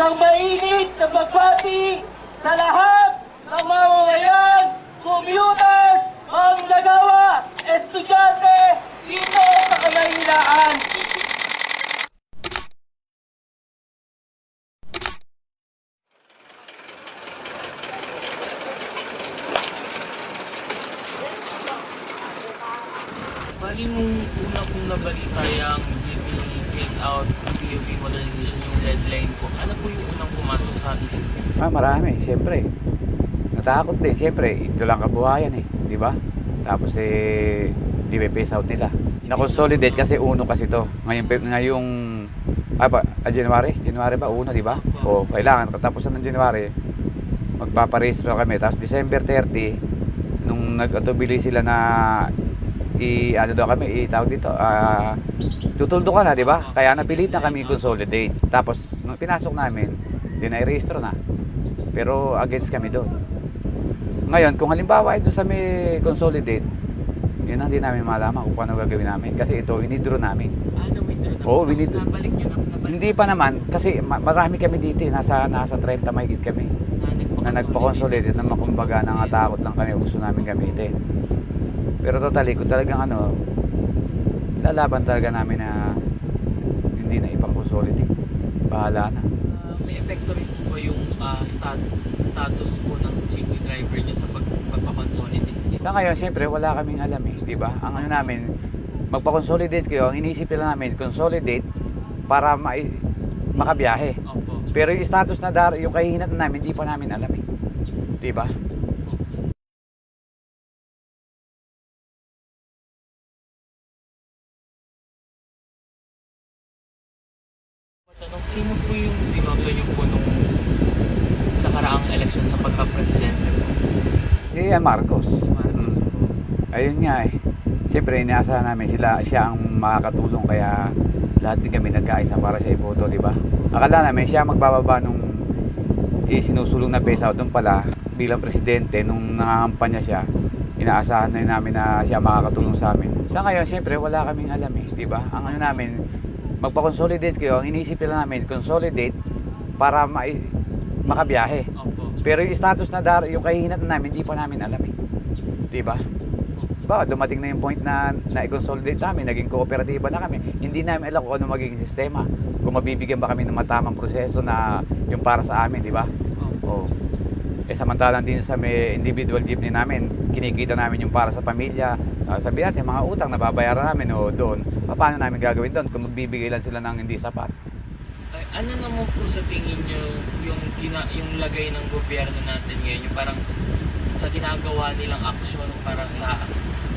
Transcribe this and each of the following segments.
ang mainit na pagbati sa lahat ng mamamayan, commuters, manggagawa, estudyante dito sa Kamaynilaan. Bali mong una kong nabalita yung GP phase out PUP modernization yung deadline po. Ano po yung unang pumasok sa isip niyo? Marami, siyempre. Natakot din, siyempre. Ito lang kabuhayan di ba? Tapos di ba phase out nila. Na-consolidate kasi uno kasi to. Ngayong January ba? Uno, di ba? O kailangan, katapusan ng January, magpaparehistro kami. Tapos December 30, nung nag-atubili sila na tawag dito, tutuldo ka na, di ba? Kaya napilitan kami consolidate. Tapos, nung pinasok namin, dinai-register na. Pero against kami doon. Ngayon, kung halimbawa ito sa may consolidate, yun ang hindi namin malaman kung paano gagawin namin. Kasi ito, winidraw namin. Ano, withdraw na? Oo, winidraw. Nabalik nyo na? Hindi pa naman, kasi marami kami dito, nasa 30 mahigit kami. Na nagpa-consolidate naman, kumbaga, nangatakot lang kami, gusto namin gamitin. Pero totally, kung talagang lalaban talaga namin na hindi na ipang-consolidate. Bahala na. May epekto rin po ba yung status po ng GP driver niya sa pagpapakonsolidate? Sa ngayon, siyempre, wala kaming alam di ba? Ang namin, magpa-consolidate kayo, ang inisip lang namin, consolidate para makabiyahe. Opo. Pero yung status na yung kahihinat namin, hindi pa namin alam di ba? Tanong, sino po yung binoto niyo po nung nakaraang election sa pagka-presidente po? Si Marcos. Si Marcos po. Ayun nga Siyempre, inaasahan namin siya ang makakatulong kaya lahat din kami nagkaisa para siya iboto, di ba? Akala namin siya magbababa nung sinusulong na phase out. Doon pala, bilang presidente, nung nangangampanya siya, inaasahan na namin na siya makakatulong sa amin. Sa ngayon, siyempre, wala kaming alam di ba? Ang namin, magpa-consolidate kayo, ang inisip lang namin, consolidate para makabiyahe. Opo. Pero yung status na yung kahihinat namin, hindi pa namin alam di ba? Ba, dumating na yung point na i-consolidate namin, naging kooperatiba na kami. Hindi namin alam kung ano magiging sistema. Kung mabibigyan ba kami ng matamang proseso na yung para sa amin, di ba? Opo. Samantalang din sa may individual jeepney namin, kinikita namin yung para sa pamilya. Sabihin natin, mga utang na babayaran namin doon. Paano namin gagawin doon kung magbibigay lang sila ng hindi sapat? Ay, ano naman po sa tingin nyo yung lagay ng gobyerno natin ngayon, yung parang sa ginagawa nilang aksyon para sa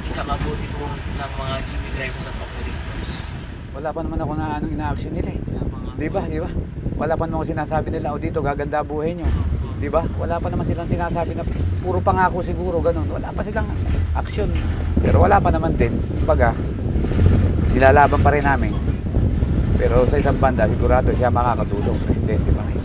ikakabuti po ng mga GP drivers at operators? Wala pa naman ako na anong ina-action nila Di ba? Wala pa naman ako sinasabi nila, dito gaganda buhay nyo. Di ba? Wala pa naman silang sinasabi na puro pangako siguro, ganun. Wala pa silang aksyon. Pero wala pa naman din. Kumbaga, nilalaban pa rin namin. Pero sa isang banda, sigurado siya makakatulong. Presidente pa rin.